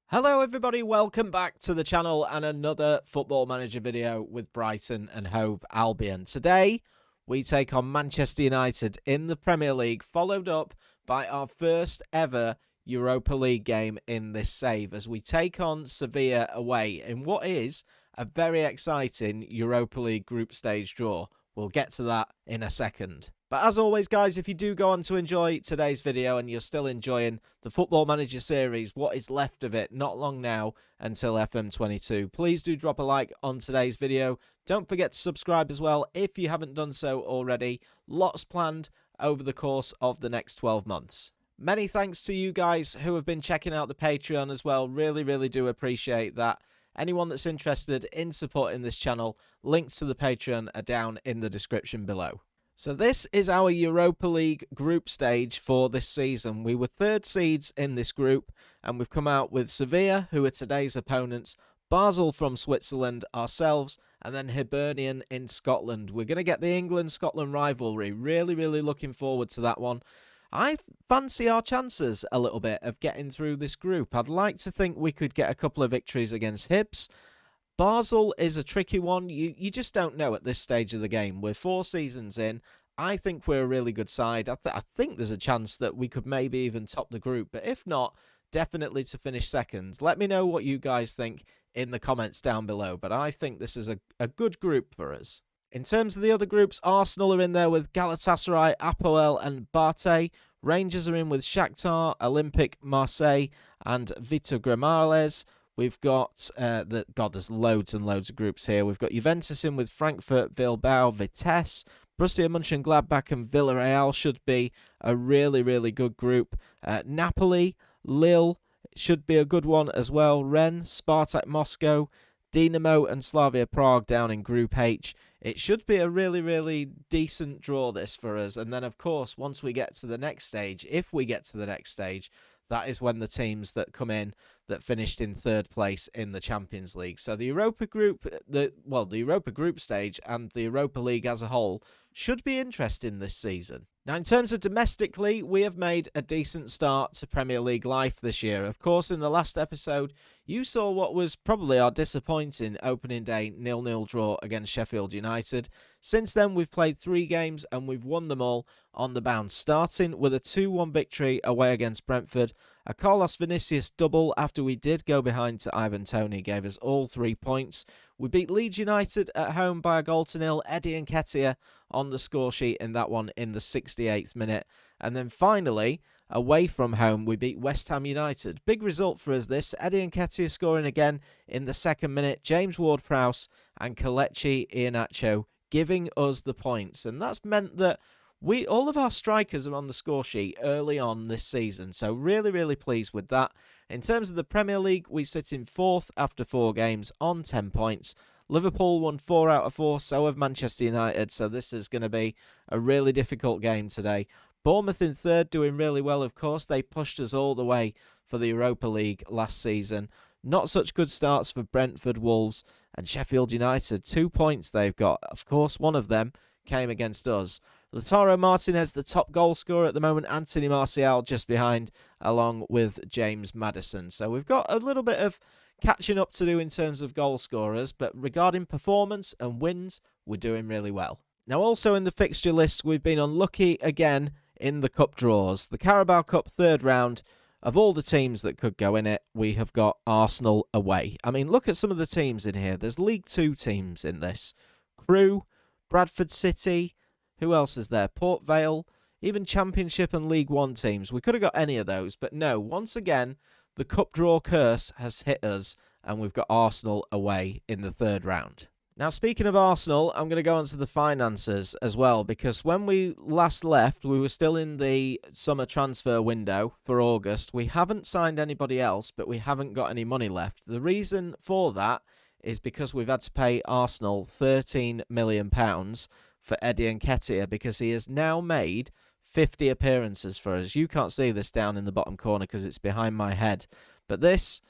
Hello everybody, welcome back to the channel and another Football Manager video with Brighton and Hove Albion. Today, we take on Manchester United in the Premier League, followed up by our first ever Europa League game in this save as we take on Sevilla away in what is a very exciting Europa League group stage draw. We'll get to that in a second. But as always, guys, if you do go on to enjoy today's video and you're still enjoying the Football Manager series, what is left of it, not long now until FM22, please do drop a like on today's video. Don't forget to subscribe as well if you haven't done so already. Lots planned over the course of the next 12 months. Many thanks to you guys who have been checking out the Patreon as well. Really do appreciate that. Anyone that's interested in supporting this channel, links to the Patreon are down in the description below. So this is our Europa League group stage for this season. We were third seeds in this group, and we've come out with Sevilla, who are today's opponents, Basel from Switzerland, ourselves, and then Hibernian in Scotland. We're going to get the England-Scotland rivalry. Really looking forward to that one. I fancy our chances a little bit of getting through this group. I'd like to think we could get a couple of victories against Hibs. Basel is a tricky one. You just don't know at this stage of the game. We're 4 seasons in. I think we're a really good side. I think there's a chance that we could maybe even top the group. But if not, definitely to finish second. Let me know what you guys think in the comments down below. But I think this is a good group for us. In terms of the other groups, Arsenal are in there with Galatasaray, Apoel and Bate. Rangers are in with Shakhtar, Olympique Marseille and Vitor Gramales. We've got, there's loads and loads of groups here. We've got Juventus in with Frankfurt, Bilbao, Vitesse, Borussia Mönchengladbach and Villarreal should be a really good group. Napoli, Lille should be a good one as well. Rennes, Spartak Moscow, Dinamo and Slavia Prague down in Group H. It should be a really decent draw this for us. And then, of course, once we get to the next stage, if we get to the next stage, that is when the teams that come in that finished in third place in the Champions League. So the Europa group, the Europa group stage and the Europa League as a whole should be interesting this season. Now, in terms of domestically, we have made a decent start to Premier League life this year. Of course, in the last episode, you saw what was probably our disappointing opening day 0-0 draw against Sheffield United. Since then, we've played 3 games and we've won them all on the bounce, starting with a 2-1 victory away against Brentford. A Carlos Vinicius double after we did go behind to Ivan Toney gave us all 3 points. We beat Leeds United at home by a goal to nil. Eddie Nketiah on the score sheet in that one in the 68th minute. And then finally, away from home, we beat West Ham United. Big result for us this. Eddie Nketiah scoring again in the 2nd minute. James Ward-Prowse and Kelechi Iheanacho giving us the points. And that's meant that all of our strikers are on the score sheet early on this season, so really pleased with that. In terms of the Premier League, we sit in 4th after 4 games on 10 points. Liverpool won 4 out of 4, so have Manchester United, so this is going to be a really difficult game today. Bournemouth in 3rd, doing really well, of course. They pushed us all the way for the Europa League last season. Not such good starts for Brentford, Wolves and Sheffield United. 2 points they've got. Of course, one of them came against us. Lautaro Martinez, the top goal scorer at the moment. Anthony Martial just behind, along with James Maddison. So we've got a little bit of catching up to do in terms of goal scorers, but regarding performance and wins, we're doing really well. Now, also in the fixture list, we've been unlucky again in the cup draws. The Carabao Cup 3rd round, of all the teams that could go in it, we have got Arsenal away. I mean, look at some of the teams in here. There's League 2 teams in this. Crewe, Bradford City. Who else is there? Port Vale, even Championship and League 1 teams. We could have got any of those, but no. Once again, the cup draw curse has hit us, and we've got Arsenal away in the 3rd round. Now, speaking of Arsenal, I'm going to go on to the finances as well, because when we last left, we were still in the summer transfer window for August. We haven't signed anybody else, but we haven't got any money left. The reason for that is because we've had to pay Arsenal £13 million for Eddie Nketiah, because he has now made 50 appearances for us. You can't see this down in the bottom corner because it's behind my head, but this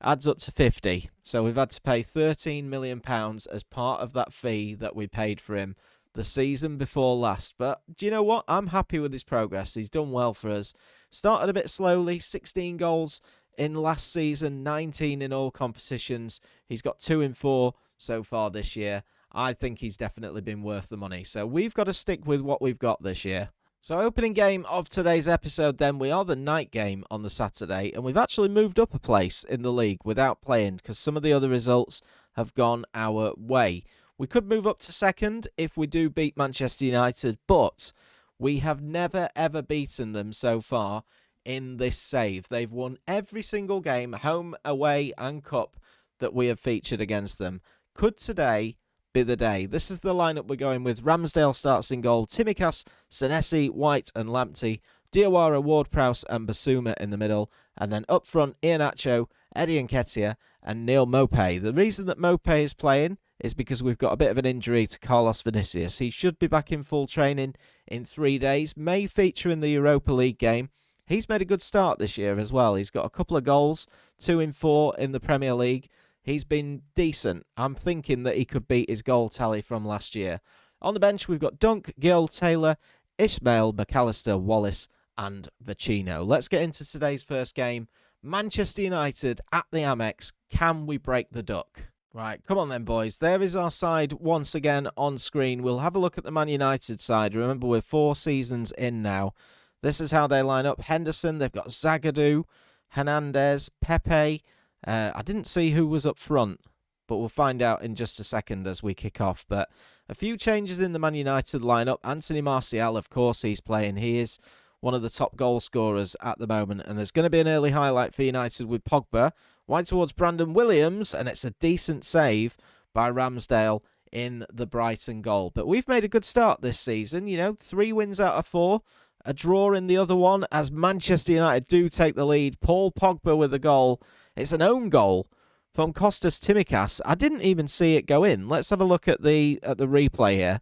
adds up to 50. So we've had to pay £13 million as part of that fee that we paid for him the season before last. But do you know what? I'm happy with his progress. He's done well for us. Started a bit slowly, 16 goals in last season, 19 in all competitions. He's got 2 in 4 so far this year. I think he's definitely been worth the money. So we've got to stick with what we've got this year. So opening game of today's episode then, we are the night game on the Saturday, and we've actually moved up a place in the league without playing because some of the other results have gone our way. We could move up to second if we do beat Manchester United, but we have never ever beaten them so far in this save. They've won every single game, home, away and cup, that we have featured against them. Could today be the day? This is the lineup we're going with. Ramsdale starts in goal. Tsimikas, Senesi, White and Lamptey. Diawara, Ward-Prowse and Basuma in the middle. And then up front, Iheanacho, Eddie Nketiah and Neal Maupay. The reason that Maupay is playing is because we've got a bit of an injury to Carlos Vinicius. He should be back in full training in 3 days. May feature in the Europa League game. He's made a good start this year as well. He's got a couple of goals, 2 in 4 in the Premier League. He's been decent. I'm thinking that he could beat his goal tally from last year. On the bench, we've got Dunk, Gill, Taylor, Ismail, McAllister, Wallace and Vecino. Let's get into today's first game. Manchester United at the Amex. Can we break the duck? Right, come on then, boys. There is our side once again on screen. We'll have a look at the Man United side. Remember, we're 4 seasons in now. This is how they line up. Henderson, they've got Zagadou, Hernandez, Pepe. I didn't see who was up front, but we'll find out in just a second as we kick off. But a few changes in the Man United lineup. Anthony Martial, of course, he's playing. He is one of the top goal scorers at the moment. And there's going to be an early highlight for United with Pogba. Wide towards Brandon Williams, and it's a decent save by Ramsdale in the Brighton goal. But we've made a good start this season. You know, 3 wins out of 4. A draw in the other one as Manchester United do take the lead. Paul Pogba with a goal. It's an own goal from Kostas Tsimikas. I didn't even see it go in. Let's have a look at the replay here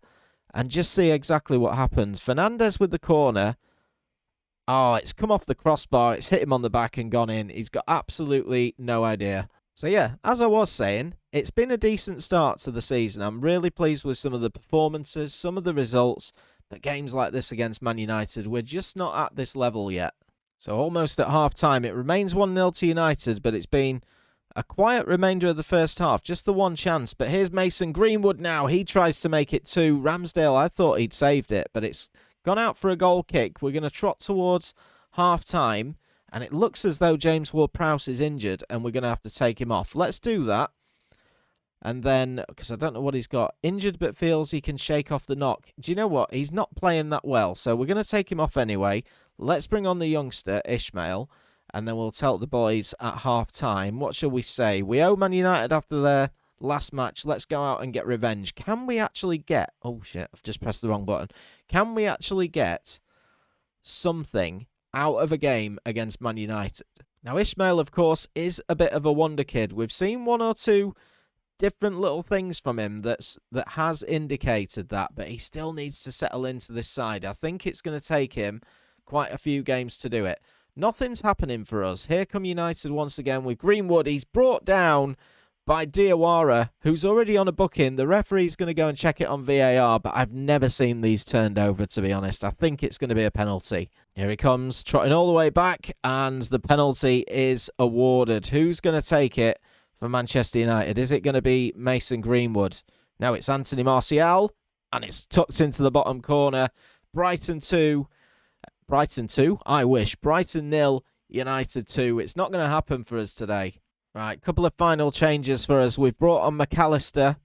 and just see exactly what happens. Fernandez with the corner. Oh, it's come off the crossbar. It's hit him on the back and gone in. He's got absolutely no idea. So yeah, as I was saying, it's been a decent start to the season. I'm really pleased with some of the performances, some of the results. But games like this against Man United, we're just not at this level yet. So almost at half-time, it remains 1-0 to United, but it's been a quiet remainder of the first half. Just the one chance. But here's Mason Greenwood now. He tries to make it 2. Ramsdale, I thought he'd saved it, but it's gone out for a goal kick. We're going to trot towards half-time, and it looks as though James Ward-Prowse is injured, and we're going to have to take him off. Let's do that. And then, because I don't know what he's got, injured but feels he can shake off the knock. Do you know what? He's not playing that well, so we're going to take him off anyway. Let's bring on the youngster, Ismail, and then we'll tell the boys at half-time. What shall we say? We owe Man United after their last match. Let's go out and get revenge. Can we actually get... Oh, shit, I've just pressed the wrong button. Can we actually get something out of a game against Man United? Now, Ismail, of course, is a bit of a wonder kid. We've seen 1 or 2... different little things from him that has indicated that, but he still needs to settle into this side. I think it's going to take him quite a few games to do it. Nothing's happening for us. Here come United once again with Greenwood. He's brought down by Diawara, who's already on a booking. The referee's going to go and check it on VAR, but I've never seen these turned over, to be honest. I think it's going to be a penalty. Here he comes, trotting all the way back, and the penalty is awarded. Who's going to take it for Manchester United? Is it going to be Mason Greenwood? No, it's Anthony Martial, and it's tucked into the bottom corner. Brighton 2. Brighton 2? I wish. Brighton 0, United 2. It's not going to happen for us today. Right, couple of final changes for us. We've brought on McAllister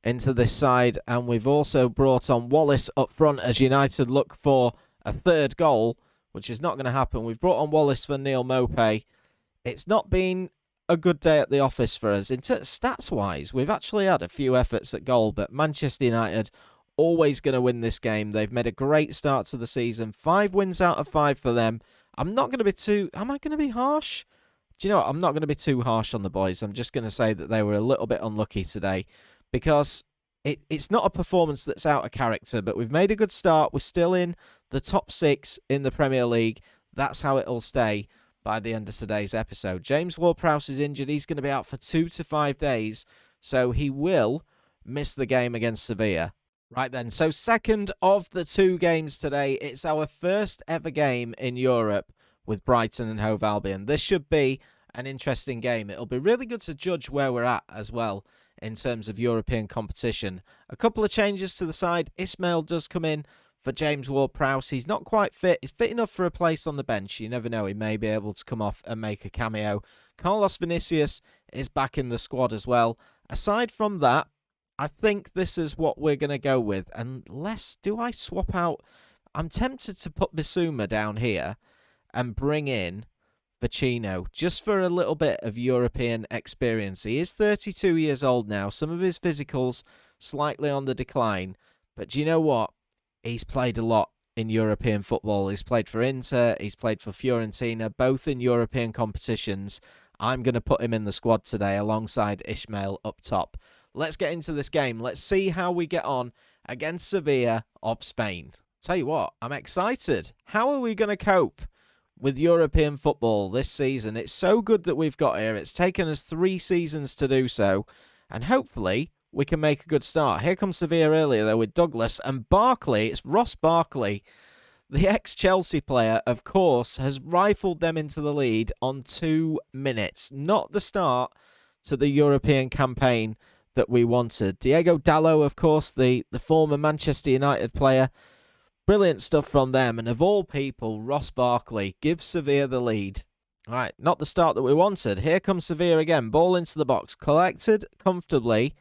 into this side, and we've also brought on Wallace up front as United look for a 3rd goal, which is not going to happen. We've brought on Wallace for Neal Maupay. It's not been a good day at the office for us. In stats-wise, we've actually had a few efforts at goal, but Manchester United always going to win this game. They've made a great start to the season. 5 wins out of 5 for them. I'm not going to be too... Am I going to be harsh? Do you know what? I'm not going to be too harsh on the boys. I'm just going to say that they were a little bit unlucky today because it's not a performance that's out of character, but we've made a good start. We're still in the top 6 in the Premier League. That's how it'll stay by the end of today's episode. James Ward-Prowse is injured. He's going to be out for 2 to 5 days, so he will miss the game against Sevilla. Right then, so second of the 2 games today. It's our first ever game in Europe with Brighton and Hove Albion. This should be an interesting game. It'll be really good to judge where we're at as well in terms of European competition. A couple of changes to the side. Ismail does come in for James Ward-Prowse. He's not quite fit. He's fit enough for a place on the bench. You never know. He may be able to come off and make a cameo. Carlos Vinicius is back in the squad as well. Aside from that, I think this is what we're going to go with. Unless, do I swap out? I'm tempted to put Bissouma down here and bring in Vecino, just for a little bit of European experience. He is 32 years old now. Some of his physicals slightly on the decline. But do you know what? He's played a lot in European football. He's played for Inter. He's played for Fiorentina, both in European competitions. I'm going to put him in the squad today alongside Ismail up top. Let's get into this game. Let's see how we get on against Sevilla of Spain. Tell you what, I'm excited. How are we going to cope with European football this season? It's so good that we've got here. It's taken us 3 seasons to do so, and hopefully we can make a good start. Here comes Sevilla earlier, though, with Douglas and Barkley. It's Ross Barkley, the ex-Chelsea player, of course, has rifled them into the lead on 2 minutes. Not the start to the European campaign that we wanted. Diego Dallo, of course, the former Manchester United player. Brilliant stuff from them, and of all people, Ross Barkley gives Sevilla the lead. Right, not the start that we wanted. Here comes Sevilla again. Ball into the box. Collected comfortably,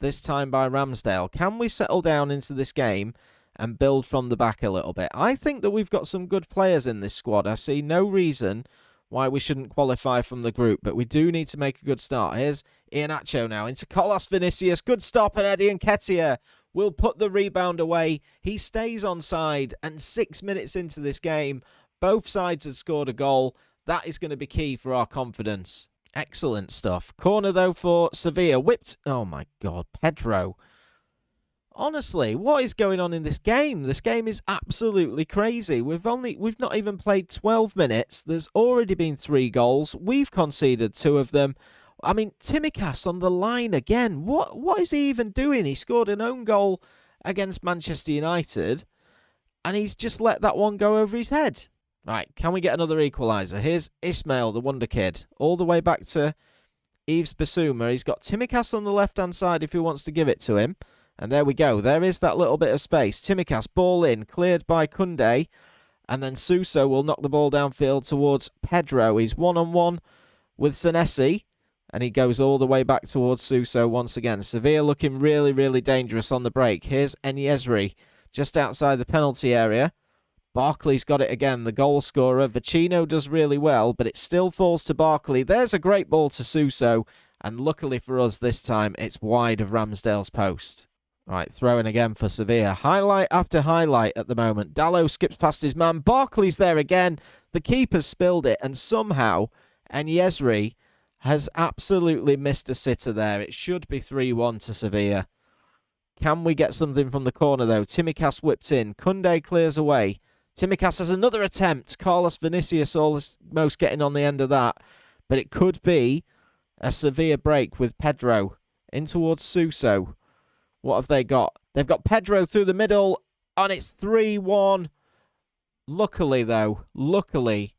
this time by Ramsdale. Can we settle down into this game and build from the back a little bit? I think that we've got some good players in this squad. I see no reason why we shouldn't qualify from the group, but we do need to make a good start. Here's Iheanacho now into Carlos Vinicius. Good stop, and Eddie Nketiah will put the rebound away. He stays onside, and 6 minutes into this game, both sides had scored a goal. That is going to be key for our confidence. Excellent stuff. Corner, though, for Sevilla. Whipped. Oh, my God. Pedro. Honestly, what is going on in this game? This game is absolutely crazy. We've not even played 12 minutes. There's already been 3 goals. We've conceded 2 of them. I mean, Tsimikas on the line again. What is he even doing? He scored an own goal against Manchester United, and he's just let that one go over his head. Right, can we get another equaliser? Here's Ismail, the wonder kid, all the way back to Yves Bissouma. He's got Tsimikas on the left-hand side if he wants to give it to him. And there we go. There is that little bit of space. Tsimikas, ball in, cleared by Koundé. And then Suso will knock the ball downfield towards Pedro. He's one-on-one with Senesi. And he goes all the way back towards Suso once again. Sevilla looking really, really dangerous on the break. Here's Enyesri just outside the penalty area. Barkley's got it again, the goal scorer. Vecino does really well, but it still falls to Barkley. There's a great ball to Suso. And luckily for us this time, it's wide of Ramsdale's post. Right, throwing again for Sevilla. Highlight after highlight at the moment. Dallo skips past his man. Barkley's there again. The keeper's spilled it, and somehow Enyesri has absolutely missed a sitter there. It should be 3-1 to Sevilla. Can we get something from the corner, though? Tsimikas whipped in. Koundé clears away. Tsimikas has another attempt. Carlos Vinicius almost getting on the end of that. But it could be a Sevilla break with Pedro in towards Suso. What have they got? They've got Pedro through the middle, and it's 3-1. Luckily, though,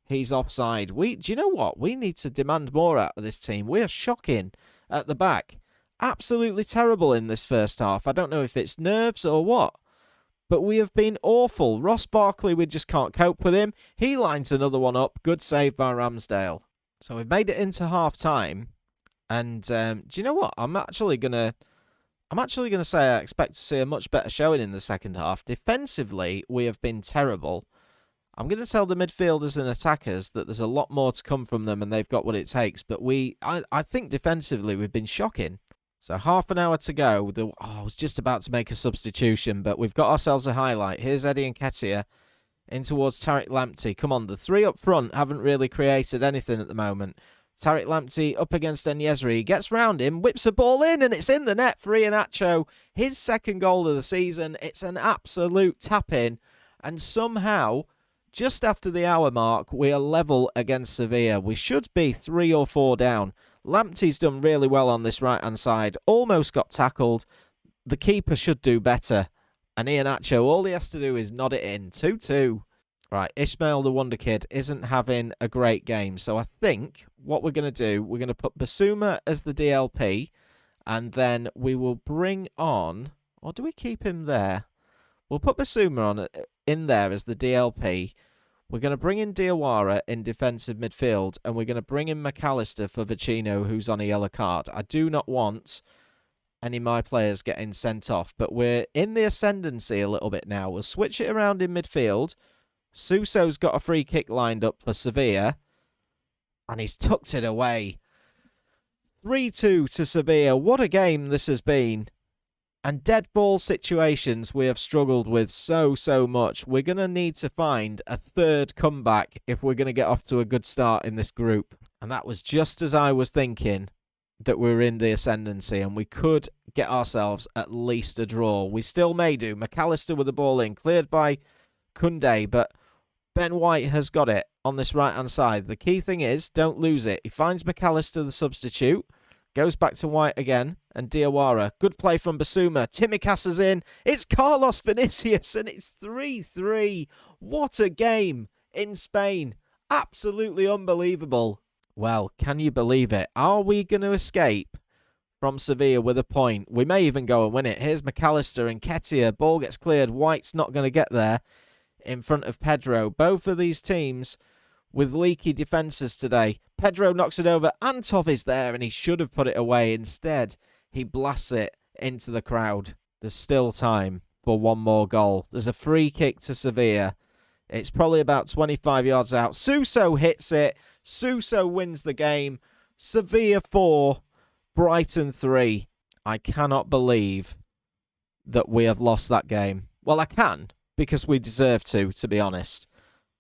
he's offside. Do you know what? We need to demand more out of this team. We are shocking at the back. Absolutely terrible in this first half. I don't know if it's nerves or what, but we have been awful. Ross Barkley, we just can't cope with him. He lines another one up. Good save by Ramsdale. So we've made it into half-time, and do you know what? I'm actually going to say I expect to see a much better showing in the second half. Defensively, we have been terrible. I'm going to tell the midfielders and attackers that there's a lot more to come from them and they've got what it takes. But I think defensively we've been shocking. So half an hour to go. I was just about to make a substitution, but we've got ourselves a highlight. Here's Eddie Nketiah in towards Tariq Lamptey. Come on, the 3 up front haven't really created anything at the moment. Tariq Lamptey up against Enyesri. He gets round him, whips a ball in, and it's in the net for Iheanacho. His second goal of the season. It's an absolute tap-in. And somehow, just after the hour mark, we are level against Sevilla. We should be 3 or 4 down. Lamptey's done really well on this right-hand side. Almost got tackled. The keeper should do better. And Iheanacho, all he has to do is nod it in. 2-2. Right, Ishmael the Wonder Kid isn't having a great game. So I think what we're going to do, we're going to put Basuma as the DLP. And then we will bring on... Or do we keep him there? We'll put Basuma in there as the DLP. We're going to bring in Diawara in defensive midfield. And we're going to bring in McAllister for Vecino, who's on a yellow card. I do not want any of my players getting sent off. But we're in the ascendancy a little bit now. We'll switch it around in midfield. Suso's got a free kick lined up for Sevilla. And he's tucked it away. 3-2 to Sevilla. What a game this has been. And dead ball situations we have struggled with so much. We're going to need to find a third comeback if we're going to get off to a good start in this group. And that was just as I was thinking that we were in the ascendancy and we could get ourselves at least a draw. We still may do. McAllister with the ball in, cleared by Koundé, but Ben White has got it on this right-hand side. The key thing is, don't lose it. He finds McAllister, the substitute. Goes back to White again. And Diawara. Good play from Basuma. Tsimikas is in. It's Carlos Vinicius. And it's 3-3. What a game in Spain. Absolutely unbelievable. Well, can you believe it? Are we going to escape from Sevilla with a point? We may even go and win it. Here's McAllister and Ketia. Ball gets cleared. White's not going to get there in front of Pedro. Both of these teams with leaky defences today. Pedro knocks it over. Antov is there, and he should have put it away. Instead, he blasts it into the crowd. There's still time for one more goal. There's a free kick to Sevilla. It's probably about 25 yards out. Suso hits it. Suso wins the game. Sevilla 4, Brighton 3. I cannot believe that we have lost that game. Well, I can, because we deserve to be honest.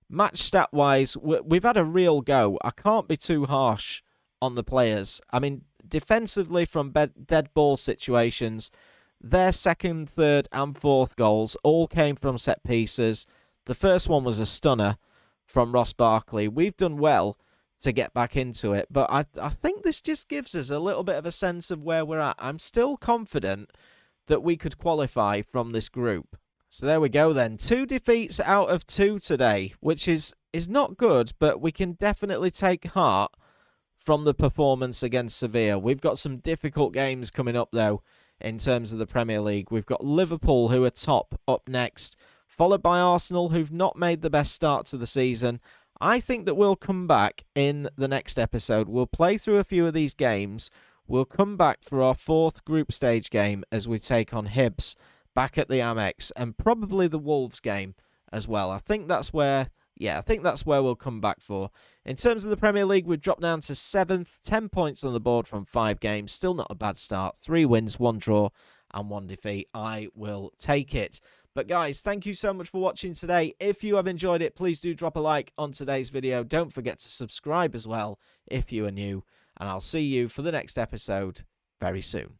Match stat-wise, we've had a real go. I can't be too harsh on the players. I mean, defensively from dead ball situations, their second, third and fourth goals all came from set pieces. The first one was a stunner from Ross Barkley. We've done well to get back into it, but I think this just gives us a little bit of a sense of where we're at. I'm still confident that we could qualify from this group. So there we go then. 2 defeats out of 2 today, which is not good, but we can definitely take heart from the performance against Sevilla. We've got some difficult games coming up, though, in terms of the Premier League. We've got Liverpool, who are top, up next, followed by Arsenal, who've not made the best start to the season. I think that we'll come back in the next episode. We'll play through a few of these games. We'll come back for our 4th group stage game as we take on Hibs back at the Amex, and probably the Wolves game as well. I think that's where we'll come back for. In terms of the Premier League, we've dropped down to 7th, 10 points on the board from 5 games. Still not a bad start. 3 wins, 1 draw, and 1 defeat. I will take it. But guys, thank you so much for watching today. If you have enjoyed it, please do drop a like on today's video. Don't forget to subscribe as well if you are new. And I'll see you for the next episode very soon.